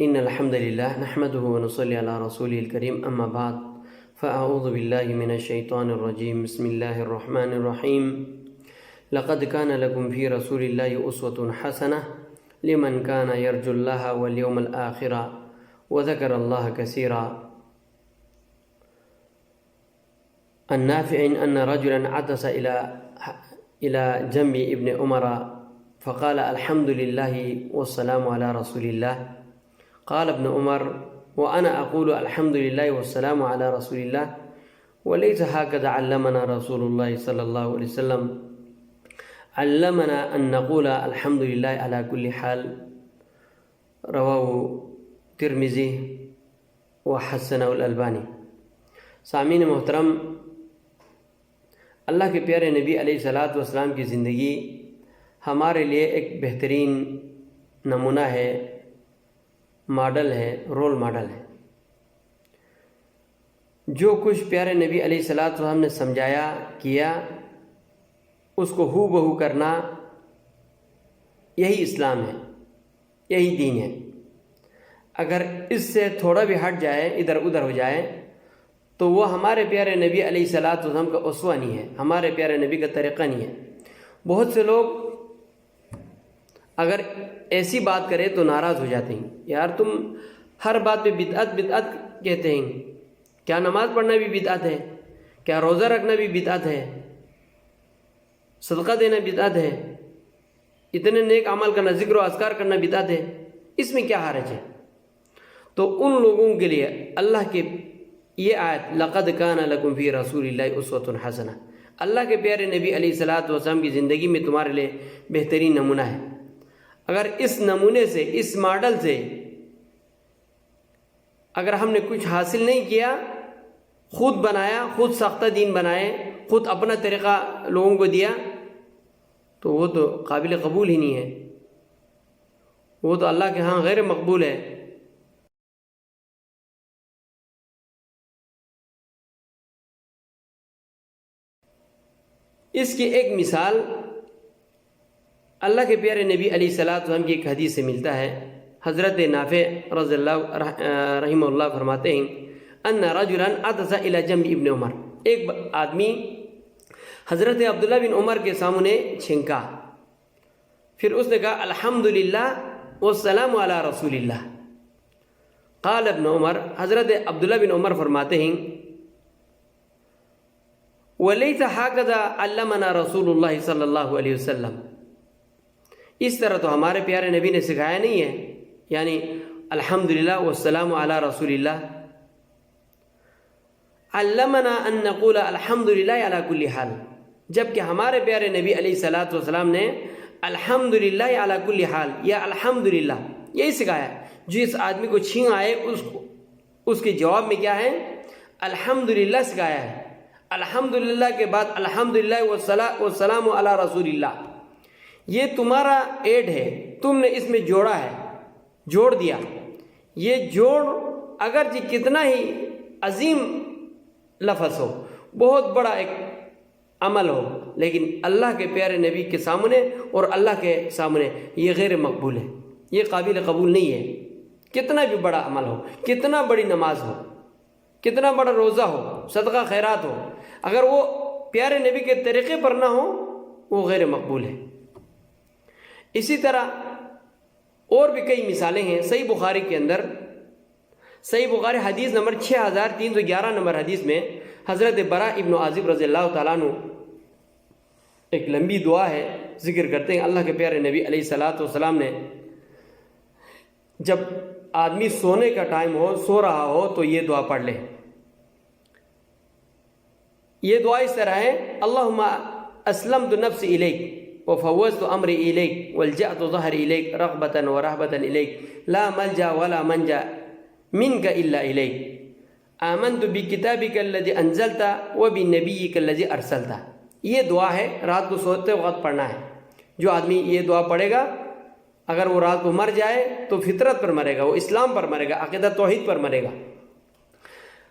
إن الحمد لله نحمده ونصلي على رسوله الكريم أما بعد فأعوذ بالله من الشيطان الرجيم بسم الله الرحمن الرحيم لقد كان لكم في رسول الله أسوة حسنة لمن كان يرجو الله واليوم الآخر وذكر الله كثيرا. النافع أن رجلا عطس إلى جنب ابن عمر فقال الحمد لله والسلام على رسول الله. قال ابن عمر وأنا أقول الحمد لله والسلام على رسول الله وليس هكذا علمنا رسول الله صلى الله عليه وسلم. علمنا أن نقول الحمد لله على كل حال. رواه ترمذی وحسنہ الالبانی. سامعین محترم، اللہ کے پیارے نبی علیہ الصلاۃ والسلام کی زندگی ہمارے لیے ایک بہترین نمونہ ہے، ماڈل ہے، رول ماڈل ہے. جو کچھ پیارے نبی علیہ الصلاۃ والسلام نے سمجھایا کیا، اس کو ہو بہو کرنا، یہی اسلام ہے، یہی دین ہے. اگر اس سے تھوڑا بھی ہٹ جائے، ادھر ادھر ہو جائے، تو وہ ہمارے پیارے نبی علیہ الصلاۃ والسلام کا اسوہ نہیں ہے، ہمارے پیارے نبی کا طریقہ نہیں ہے. بہت سے لوگ اگر ایسی بات کرے تو ناراض ہو جاتے ہیں، یار تم ہر بات پہ بدعت بدعت کہتے ہیں. کیا نماز پڑھنا بھی بدعت ہے؟ کیا روزہ رکھنا بھی بدعت ہے؟ صدقہ دینا بدعت ہے؟ اتنے نیک عمل کرنا، ذکر و اذکار کرنا بدعت ہے؟ اس میں کیا حرج ہے؟ تو ان لوگوں کے لیے اللہ کے یہ آیت لقد کان لکم فی رسول اللہ اسوۃ حسنہ، اللہ کے پیارے نبی علیہ الصلاۃ والسلام کی زندگی میں تمہارے لیے بہترین نمونہ ہے. اگر اس نمونے سے، اس ماڈل سے اگر ہم نے کچھ حاصل نہیں کیا، خود بنایا، خود ساختہ دین بنائے، خود اپنا طریقہ لوگوں کو دیا، تو وہ تو قابل قبول ہی نہیں ہے، وہ تو اللہ کے ہاں غیر مقبول ہے. اس کی ایک مثال اللہ کے پیارے نبی علیہ الصلاۃ والسلام کی ایک حدیث سے ملتا ہے. حضرت نافع رضی اللہ رحمہ اللہ فرماتے ہیں ان رجلا عطس الى جنب ابن عمر، ایک آدمی حضرت عبداللہ بن عمر کے سامنے چھینکا، پھر اس نے کہا الحمدللہ والسلام علی رسول اللہ. قال ابن عمر، حضرت عبداللہ بن عمر فرماتے ہیں وَلَيْسَ هَكَذَا عَلَّمَنَا رسول اللہ صلی اللہ علیہ وسلم. اس طرح تو ہمارے پیارے نبی نے سکھایا نہیں ہے، یعنی الحمدللہ والسلام علی رسول اللہ. علمنا ان نقول الحمدللہ علی کل حال، جبکہ ہمارے پیارے نبی علیہ الصلاۃ والسلام نے الحمدللہ علی کل حال یا الحمدللہ یہی سکھایا. جس آدمی کو چھینک آئے اس کے جواب میں کیا ہے؟ الحمدللہ سکھایا ہے. الحمدللہ کے بعد الحمدللہ والسلام علی رسول اللہ. یہ تمہارا ایڈ ہے، تم نے اس میں جوڑا ہے، جوڑ دیا. یہ جوڑ اگرچہ کتنا ہی عظیم لفظ ہو، بہت بڑا ایک عمل ہو، لیکن اللہ کے پیارے نبی کے سامنے اور اللہ کے سامنے یہ غیر مقبول ہے، یہ قابل قبول نہیں ہے. کتنا بھی بڑا عمل ہو، کتنا بڑی نماز ہو، کتنا بڑا روزہ ہو، صدقہ خیرات ہو، اگر وہ پیارے نبی کے طریقے پر نہ ہو وہ غیر مقبول ہے. اسی طرح اور بھی کئی مثالیں ہیں. صحیح بخاری کے اندر، صحیح بخاری حدیث نمبر 6311 نمبر حدیث میں حضرت براء ابن عازب رضی اللہ تعالیٰ عنہ ایک لمبی دعا ہے، ذکر کرتے ہیں اللہ کے پیارے نبی علیہ الصلاۃ والسلام نے جب آدمی سونے کا ٹائم ہو، سو رہا ہو، تو یہ دعا پڑھ لے. یہ دعا اس طرح ہے اللہم اسلمت نفسی الیک وفوضت امری الیک والجأت ظہری الیک رغبتا ورہبتا الیک لا ملجا ولا منجا منک الا الیک آمنت بکتابک الذی انزلت وبنبیک الذی ارسلت. یہ دعا ہے، رات کو سوتے وقت پڑھنا ہے. جو آدمی یہ دعا پڑھے گا، اگر وہ رات کو مر جائے تو فطرت پر مرے گا، وہ اسلام پر مرے گا، عقیدہ توحید پر مرے گا.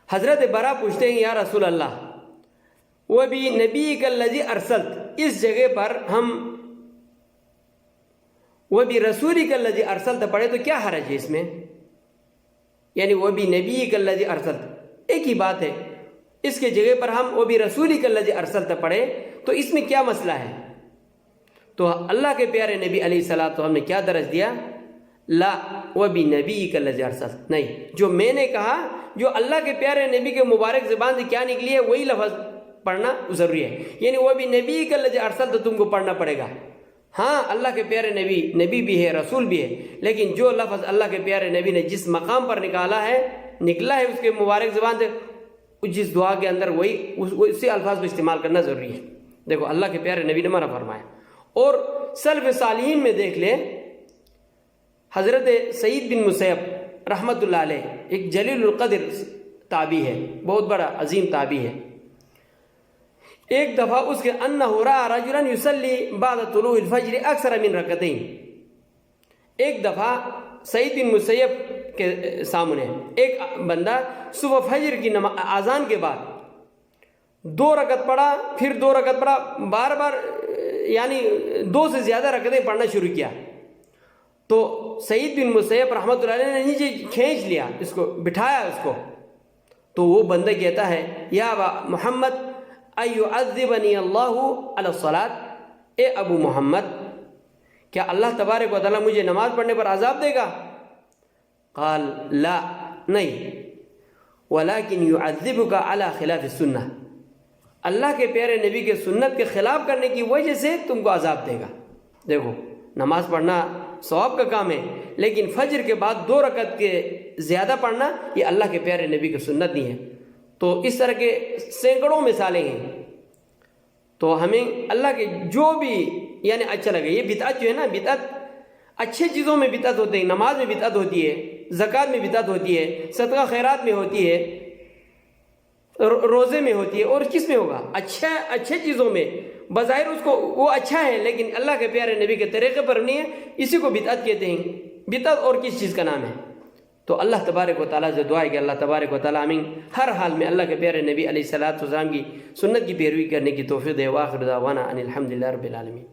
حضرت برا پوچھتے ہیں یا رسول اللہ وبنبیک الذی ارسلت، اس جگہ پر ہم وبرسولک الذی ارسلت پڑھے تو کیا حرج ہے اس میں؟ یعنی وہ بھی نبی کلذی ارسلت، ایک ہی بات ہے، اس کے جگہ پر ہم وہ بھی رسولی کلذی ارسلت پڑھے تو اس میں کیا مسئلہ ہے؟ تو اللہ کے پیارے نبی علیہ الصلوۃ والسلام نے کیا درج دیا؟ لا وہ بھی نبی کلذی ارسلت، نہیں، جو میں نے کہا، جو اللہ کے پیارے نبی کے مبارک زبان سے کیا نکلی ہے وہی لفظ پڑھنا ضروری ہے، یعنی وہ بھی نبی کلذی ارسلت تم کو پڑھنا پڑے گا۔ ہاں اللہ کے پیارے نبی بھی ہے، رسول بھی ہے، لیکن جو لفظ اللہ کے پیارے نبی نے جس مقام پر نکلا ہے اس کے مبارک زبان سے، جس دعا کے اندر وہی اسی الفاظ کو استعمال کرنا ضروری ہے۔ دیکھو اللہ کے پیارے نبی نے منع فرمایا۔ اور سلف صالحین میں دیکھ لیں، حضرت سعید بن مسیب رحمۃ اللہ علیہ ایک جلیل القدر تابعی ہے، بہت بڑا عظیم تابعی ہے۔ ایک دفعہ اس کے انہ رأى رجلا یصلی بعد طلوع الفجر اکثر من رکعتین، ایک دفعہ سعید بن مسیب کے سامنے ایک بندہ صبح فجر کی اذان کے بعد 2 رکعت پڑھا، پھر 2 رکعت پڑھا، بار بار یعنی 2 سے زیادہ رکعتیں پڑھنا شروع کیا۔ تو سعید بن مسیب رحمۃ اللہ علیہ نے نیچے کھینچ لیا، اس کو بٹھایا اس کو، تو وہ بندہ کہتا ہے یا ابا محمد ایعذبنی اللہ علی الصلاۃ، اے ابو محمد کیا اللہ تبارک و تعالیٰ مجھے نماز پڑھنے پر عذاب دے گا؟ قال لا، نہیں، ولکن یعذبک علی خلاف السنہ، اللہ کے پیارے نبی کے سنت کے خلاف کرنے کی وجہ سے تم کو عذاب دے گا۔ دیکھو نماز پڑھنا ثواب کا کام ہے، لیکن فجر کے بعد 2 رکعت کے زیادہ پڑھنا یہ اللہ کے پیارے نبی کی سنت نہیں ہے۔ تو اس طرح کے سینکڑوں مثالیں ہیں۔ تو ہمیں اللہ کے جو بھی یعنی اچھا لگے، یہ بدعت جو ہے نا، بدعت اچھے چیزوں میں بدعت ہوتے ہیں، نماز میں بدعت ہوتی ہے، زکوٰۃ میں بدعت ہوتی ہے، صدقہ خیرات میں ہوتی ہے، روزے میں ہوتی ہے، اور کس میں ہوگا؟ اچھے چیزوں میں بظاہر اس کو وہ اچھا ہے، لیکن اللہ کے پیارے نبی کے طریقے پر نہیں ہے، اسی کو بدعت کہتے ہیں۔ بدعت اور کس چیز کا نام ہے؟ تو اللہ تبارک و تعالیٰ سے دعا ہے کہ اللہ تبارک و تعالیٰ ہمیں ہر حال میں اللہ کے پیارے نبی علیہ الصلوۃ والسلام کی سنت کی پیروی کرنے کی توفیق دے۔ وآخر دعوانا ان الحمد للہ رب العالمین۔